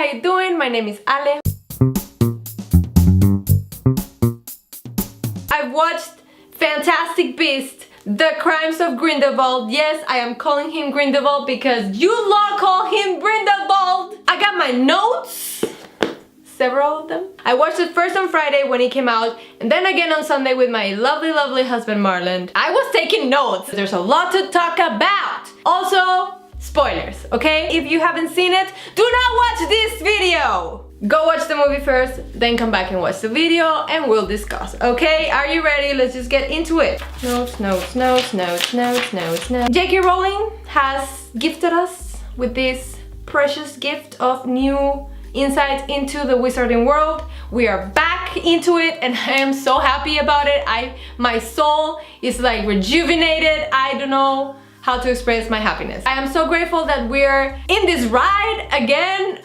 how you doing? My name is Ale. I've watched Fantastic Beasts, The Crimes of Grindelwald. Yes, I am calling him Grindelwald because you lot call him Grindelwald. I got my notes, several of them. I watched it first on Friday when it came out, and then again on Sunday with my lovely husband Marlon. I was taking notes. There's a lot to talk about. Also, spoilers, okay? If you haven't seen it, do not watch this video! Go watch the movie first, then come back and watch the video and we'll discuss, okay? Are you ready? Let's just get into it. Notes. J.K. Rowling has gifted us with this precious gift of new insight into the wizarding world. We are back into it and I am so happy about it. My soul is like rejuvenated. I don't know how to express my happiness. I am so grateful that we're in this ride again,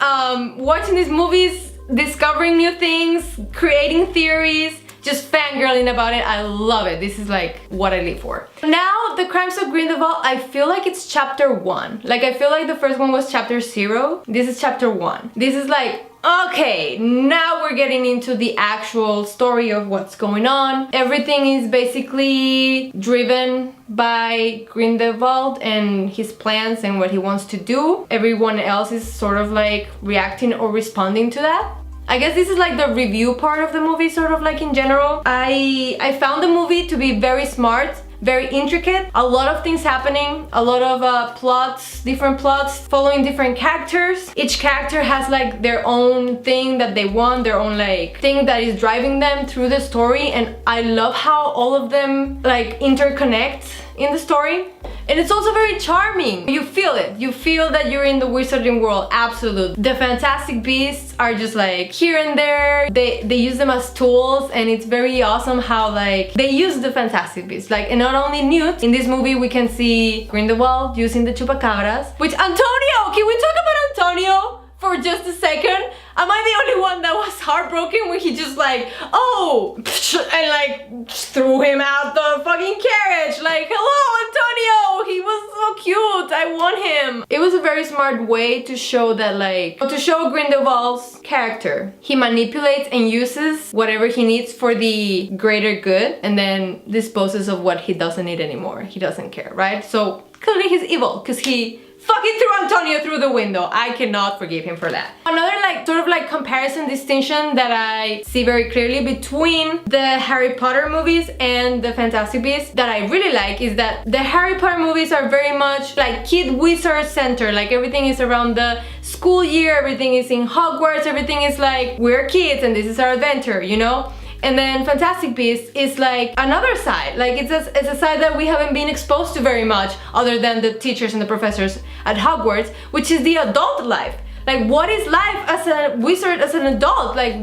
watching these movies, discovering new things, creating theories, just fangirling about it. I love it. This is like what I live for. Now, The Crimes of Grindelwald, I feel like it's chapter 1. Like, I feel like the first one was chapter 0. This is chapter 1. This is like, okay, now we're getting into the actual story of what's going on. Everything is basically driven by Grindelwald and his plans and what he wants to do. Everyone else is sort of like reacting or responding to that. I guess this is like the review part of the movie, sort of like in general. I found the movie to be very smart, very intricate, a lot of things happening, a lot of plots, different plots, following different characters. Each character has like their own thing that they want, their own like thing that is driving them through the story, and I love how all of them like interconnect in the story. And it's also very charming. You feel it. You feel that you're in the wizarding world, absolutely. The Fantastic Beasts are just like here and there. They use them as tools, and it's very awesome how like they use the Fantastic Beasts. Like, and not only Newt, in this movie we can see Grindelwald using the chupacabras. Which, Antonio! Can we talk about Antonio for just a second? Am I the only one that was heartbroken when he just like, oh, and like threw him out the fucking carriage? Like, hello, Antonio, he was so cute, I want him. It was a very smart way to show that like, to show Grindelwald's character. He manipulates and uses whatever he needs for the greater good, and then disposes of what he doesn't need anymore. He doesn't care, right? So clearly he's evil because he fucking threw Antonio through the window. I cannot forgive him for that. Another like sort of like comparison distinction that I see very clearly between the Harry Potter movies and the Fantastic Beasts that I really like is that the Harry Potter movies are very much like kid wizard center. Like, everything is around the school year, everything is in Hogwarts, everything is like, we're kids and this is our adventure, you know? And then Fantastic Beasts is like another side. Like, it's a side that we haven't been exposed to very much other than the teachers and the professors at Hogwarts, which is the adult life. Like, what is life as a wizard, as an adult? Like,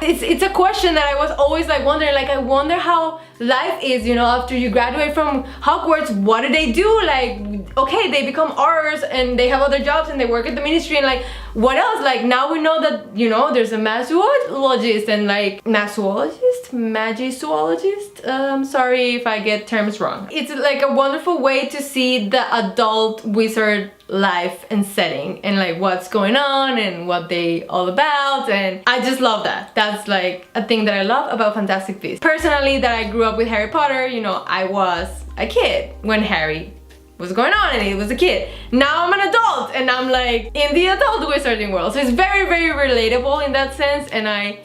it's a question that I was always like wondering. Like, I wonder how life is, you know, after you graduate from Hogwarts. What do they do? Like, okay, they become R's and they have other jobs and they work at the ministry, and like, what else? Like, now we know that, you know, there's a masologist and like magizoologist. Sorry if I get terms wrong. It's like a wonderful way to see the adult wizard life and setting and like what's going on and what they all about, and I just love that. That's like a thing that I love about Fantastic Beasts. Personally, that I grew up with Harry Potter, you know, I was a kid when Harry was going on and he was a kid. Now I'm an adult and I'm like in the adult wizarding world, so it's very relatable in that sense, and I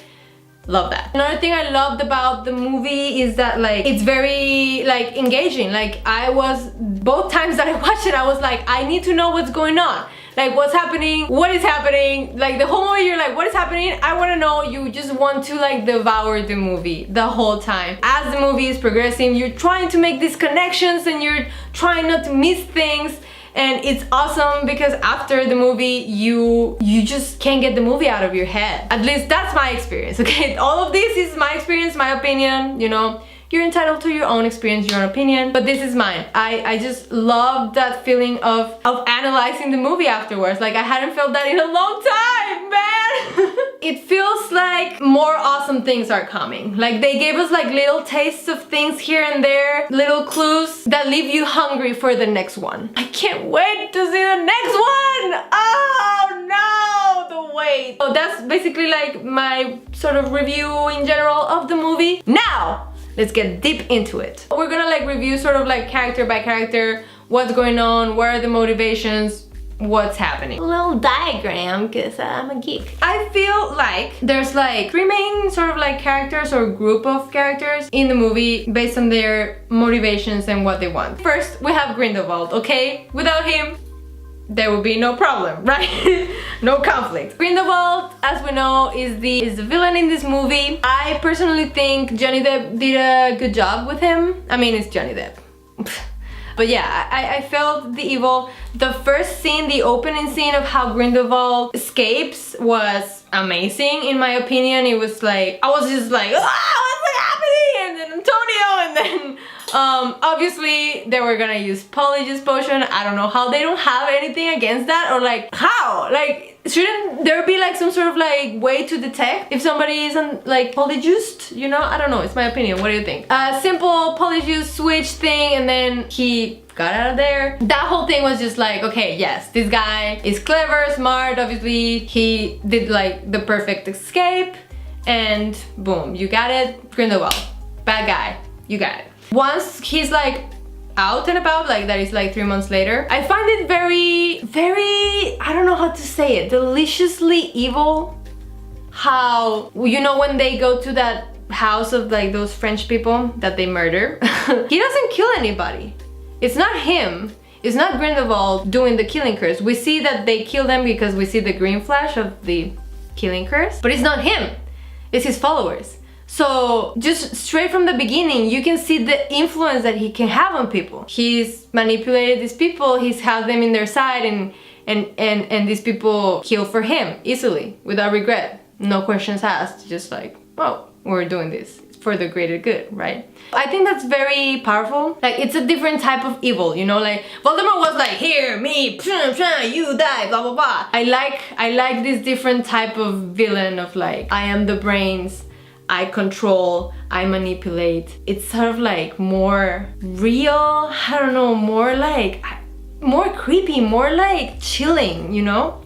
love that. Another thing I loved about the movie is that like it's very like engaging. Like, I was, both times that I watched it, I was like, I need to know what's going on. Like, what's happening? What is happening? Like, the whole movie you're like, what is happening? I want to know. You just want to like devour the movie the whole time. As the movie is progressing, you're trying to make these connections and you're trying not to miss things. And it's awesome because after the movie, you just can't get the movie out of your head. At least that's my experience, okay? All of this is my experience, my opinion, you know. You're entitled to your own experience, your own opinion, but this is mine. I just love that feeling of analyzing the movie afterwards. Like, I hadn't felt that in a long time, man! It feels like more awesome things are coming. Like, they gave us like little tastes of things here and there, little clues that leave you hungry for the next one. I can't wait to see the next one! Oh no! The wait great. So that's basically like my sort of review in general of the movie. Now, let's get deep into it. We're gonna like review sort of like character by character, what's going on, what are the motivations, what's happening. A little diagram, because I'm a geek. I feel like there's like 3 main sort of like characters or group of characters in the movie based on their motivations and what they want. First, we have Grindelwald, okay? Without him, there would be no problem, right? No conflict. Grindelwald, as we know, is the villain in this movie. I personally think Johnny Depp did a good job with him. I mean, it's Johnny Depp. But yeah, I felt the evil. The first scene, the opening scene of how Grindelwald escapes was amazing in my opinion. It was like, I was just like, ah, what's happening? And then Antonio, and then obviously they were gonna use Polyjuice potion. I don't know how they don't have anything against that, or like how? Like, shouldn't there be like some sort of like way to detect if somebody isn't like polyjuiced, you know? I don't know, it's my opinion. What do you think? A simple polyjuice switch thing, and then he got out of there. That whole thing was just like, okay, yes, this guy is clever, smart, obviously he did like the perfect escape, and boom, you got it. Grindelwald, bad guy, you got it. Once he's like out and about, like that is like 3 months later, I find it very, I don't know how to say it, deliciously evil. How, you know, when they go to that house of like those French people that they murder, he doesn't kill anybody. It's not him. It's not Grindelwald doing the killing curse. We see that they kill them because we see the green flash of the killing curse, but it's not him. It's his followers. So just straight from the beginning, you can see the influence that he can have on people. He's manipulated these people, he's held them in their side, and these people kill for him easily, without regret. No questions asked, just like, oh, we're doing this for the greater good, right? I think that's very powerful. Like, it's a different type of evil, you know? Like, Voldemort was like, here, me, you die, blah, blah, blah. I like this different type of villain of like, I am the brains, I control, I manipulate. It's sort of like more real, I don't know, more like, more creepy, more like chilling, you know?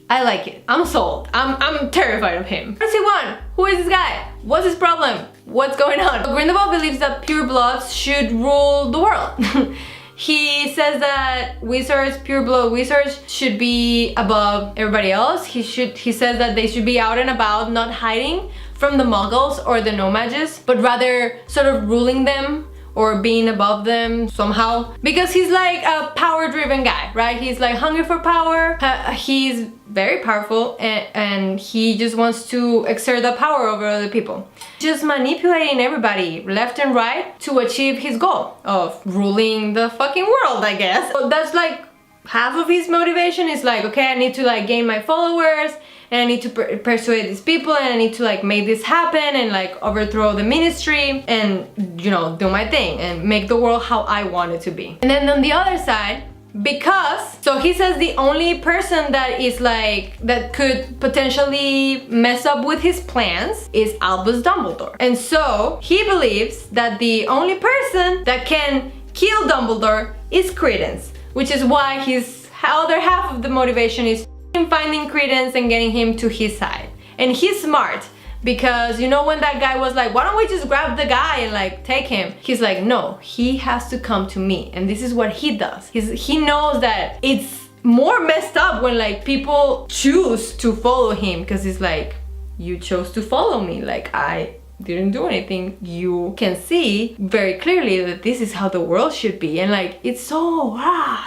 I like it. I'm sold. I'm terrified of him. First one, who is this guy? What's his problem? What's going on? Grindelwald believes that purebloods should rule the world. He says that wizards, pureblood wizards, should be above everybody else. He says that they should be out and about, not hiding from the muggles or the no-mages, but rather sort of ruling them or being above them somehow. Because he's like a power-driven guy, right? He's like hungry for power. He's very powerful, and he just wants to exert that power over other people. Just manipulating everybody left and right to achieve his goal of ruling the fucking world, I guess. So that's like half of his motivation is like, okay, I need to like gain my followers, and I need to persuade these people, and I need to like make this happen and like overthrow the ministry and, you know, do my thing and make the world how I want it to be. And then on the other side, because, so he says the only person that is like, that could potentially mess up with his plans is Albus Dumbledore. And so he believes that the only person that can kill Dumbledore is Credence, which is why his other half of the motivation is finding Credence and getting him to his side. And he's smart, because you know when that guy was like, why don't we just grab the guy and like take him? He's like, no, he has to come to me, and this is what he does. He knows that it's more messed up when like people choose to follow him, because it's like, you chose to follow me, like I didn't do anything. You can see very clearly that this is how the world should be, and like it's so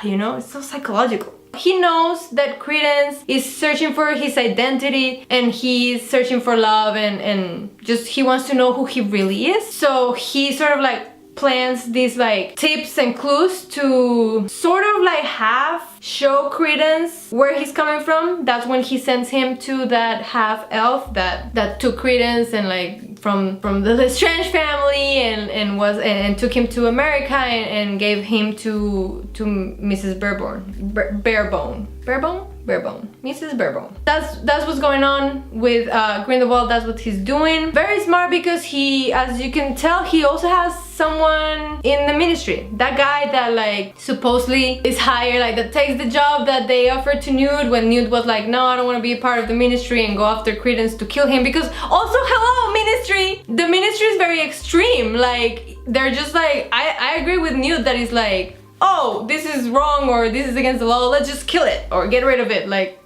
you know, it's so psychological. He knows that Credence is searching for his identity, and he's searching for love, and just he wants to know who he really is. So he sort of like plans these like tips and clues to sort of like half show Credence where he's coming from. That's when he sends him to that half elf that took Credence and like from the Lestrange family and took him to America and gave him to Mrs. Barebone. Barebone. Mrs. Barebone. That's what's going on with Grindelwald. That's what he's doing. Very smart because he, as you can tell, he also has someone in the ministry. That guy that like supposedly is hired, like that takes the job that they offered to Newt when Newt was like, no, I don't want to be a part of the ministry, and go after Credence to kill him. Because also, hello, ministry! The ministry is very extreme. Like, they're just like, I agree with Newt that he's like, oh, this is wrong or this is against the law, let's just kill it or get rid of it. Like,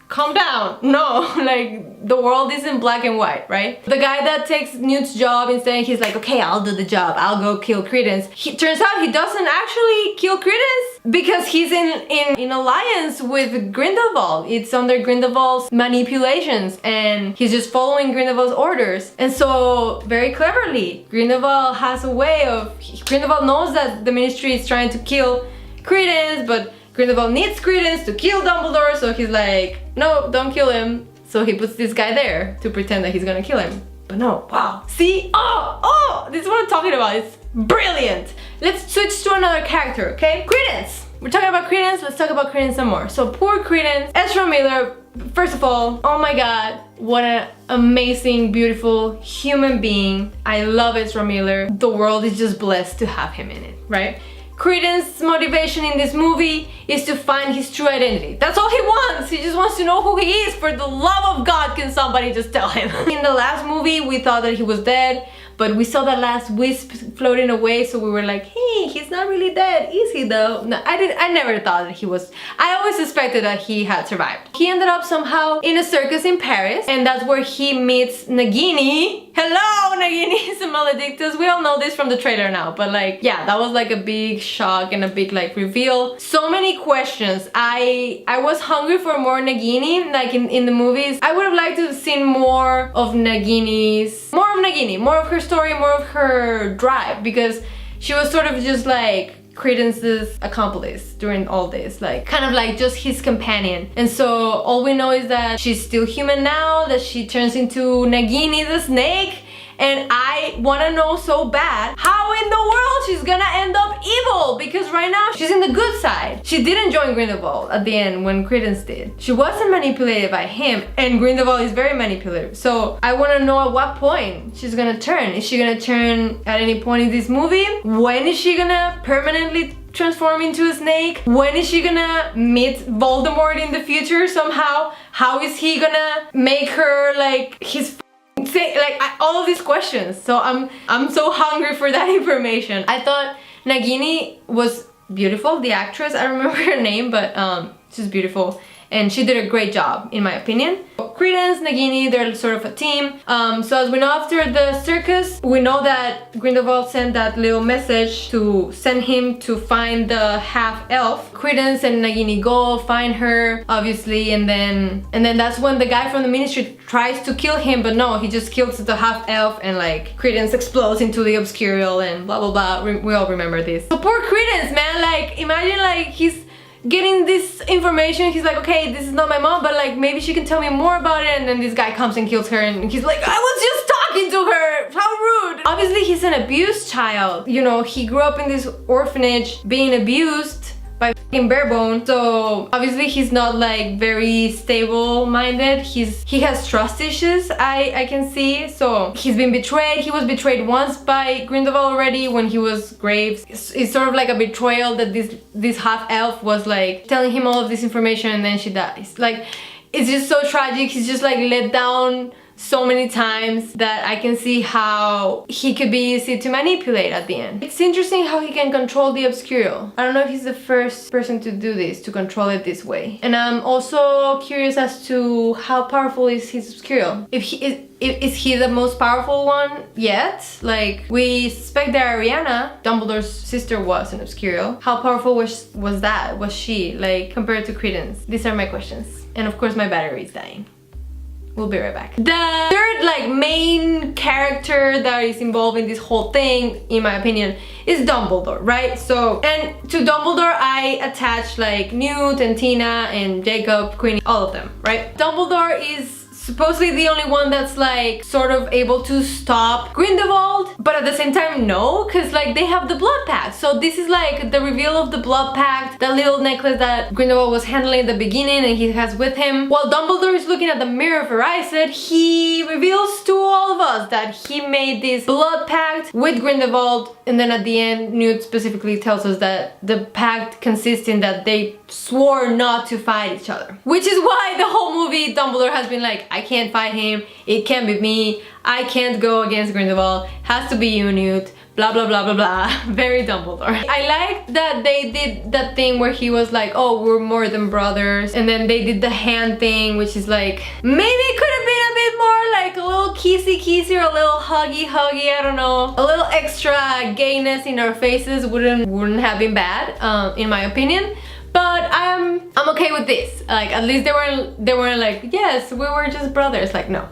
calm down. No, like, the world isn't black and white, right? The guy that takes Newt's job instead, he's like, okay, I'll do the job, I'll go kill Credence. Turns out he doesn't actually kill Credence because he's in alliance with Grindelwald. It's under Grindelwald's manipulations and he's just following Grindelwald's orders. And so, very cleverly, Grindelwald has a way of... Grindelwald knows that the ministry is trying to kill Credence, but Grindelwald needs Credence to kill Dumbledore, so he's like, no, don't kill him. So he puts this guy there to pretend that he's gonna kill him. But no, wow. See? Oh, this is what I'm talking about. It's brilliant. Let's switch to another character, okay? Credence. We're talking about Credence, let's talk about Credence some more. So poor Credence, Ezra Miller, first of all, oh my god, what an amazing, beautiful human being. I love Ezra Miller. The world is just blessed to have him in it, right? Credence's motivation in this movie is to find his true identity. That's all he wants. He just wants to know who he is. For the love of God, can somebody just tell him? In the last movie, we thought that he was dead, but we saw that last wisp floating away, so we were like, hey, he's not really dead, is he though? No, I never thought that he was. I always suspected that he had survived. He ended up somehow in a circus in Paris, and that's where he meets Nagini. Hello, Nagini Maledictus. We all know this from the trailer now, but like, yeah, that was like a big shock and a big like reveal. So many questions. I was hungry for more Nagini, like in the movies. I would have liked to have seen more of Nagini's, more of her story, more of her drive, because she was sort of just like Credence's accomplice during all this, like kind of like just his companion. And so all we know is that she's still human now, that she turns into Nagini the snake, and I want to know so bad how in the world she's gonna end up evil, because right now she's in the good side. She didn't join Grindelwald at the end when Credence did. She wasn't manipulated by him, and Grindelwald is very manipulative. So I want to know at what point she's gonna turn. Is she gonna turn at any point in this movie? When is she gonna permanently transform into a snake? When is she gonna meet Voldemort in the future somehow? How is he gonna make her like his all of these questions? So I'm so hungry for that information. I thought Nagini was beautiful, the actress. I don't remember her name, but she's beautiful and she did a great job in my opinion. Credence, Nagini, they're sort of a team. So as we know, after the circus, we know that Grindelwald sent that little message to send him to find the half-elf. Credence and Nagini go find her, obviously, and then that's when the guy from the ministry tries to kill him, but no, he just kills the half-elf, and like Credence explodes into the Obscurial and blah blah blah. We all remember this. So poor Credence, man, like imagine like he's getting this information, he's like, okay, this is not my mom, but like maybe she can tell me more about it, and then this guy comes and kills her, and he's like, I was just talking to her, how rude. Obviously he's an abused child, you know, he grew up in this orphanage being abused by fucking Barebone, so obviously he's not like very stable-minded. He has trust issues, I can see. So he's been betrayed. He was betrayed once by Grindelwald already when he was Graves. It's sort of like a betrayal that this half-elf was like telling him all of this information and then she dies. Like, it's just so tragic. He's just like let down so many times that I can see how he could be easy to manipulate at the end. It's interesting how he can control the Obscurial. I don't know if he's the first person to do this, to control it this way. And I'm also curious as to how powerful is his Obscurial. Is he the most powerful one yet? Like, we suspect that Ariana, Dumbledore's sister, was an Obscurial. How powerful was that? Was she, like, compared to Credence? These are my questions. And of course my battery is dying. We'll be right back. The third like main character that is involved in this whole thing, in my opinion, is Dumbledore, right? So, and to Dumbledore I attach like Newt and Tina and Jacob, Queenie, all of them, right? Dumbledore is supposedly the only one that's like sort of able to stop Grindelwald, but at the same time no, because like they have the blood pact. So this is like the reveal of the blood pact, the little necklace that Grindelwald was handling at the beginning and he has with him. While Dumbledore is looking at the Mirror of Erised, he reveals to all of us that he made this blood pact with Grindelwald, and then at the end Newt specifically tells us that the pact consists in that they swore not to fight each other. Which is why the whole movie Dumbledore has been like, I can't fight him, it can't be me, I can't go against Grindelwald, has to be you, Newt, blah blah blah blah blah. Very Dumbledore. I like that they did that thing where he was like, oh, we're more than brothers, and then they did the hand thing, which is like, maybe it could have been a bit more like a little kissy or a little huggy, I don't know. A little extra gayness in our faces wouldn't have been bad, in my opinion. But I'm okay with this. Like, at least they weren't like, yes, we were just brothers. Like, no.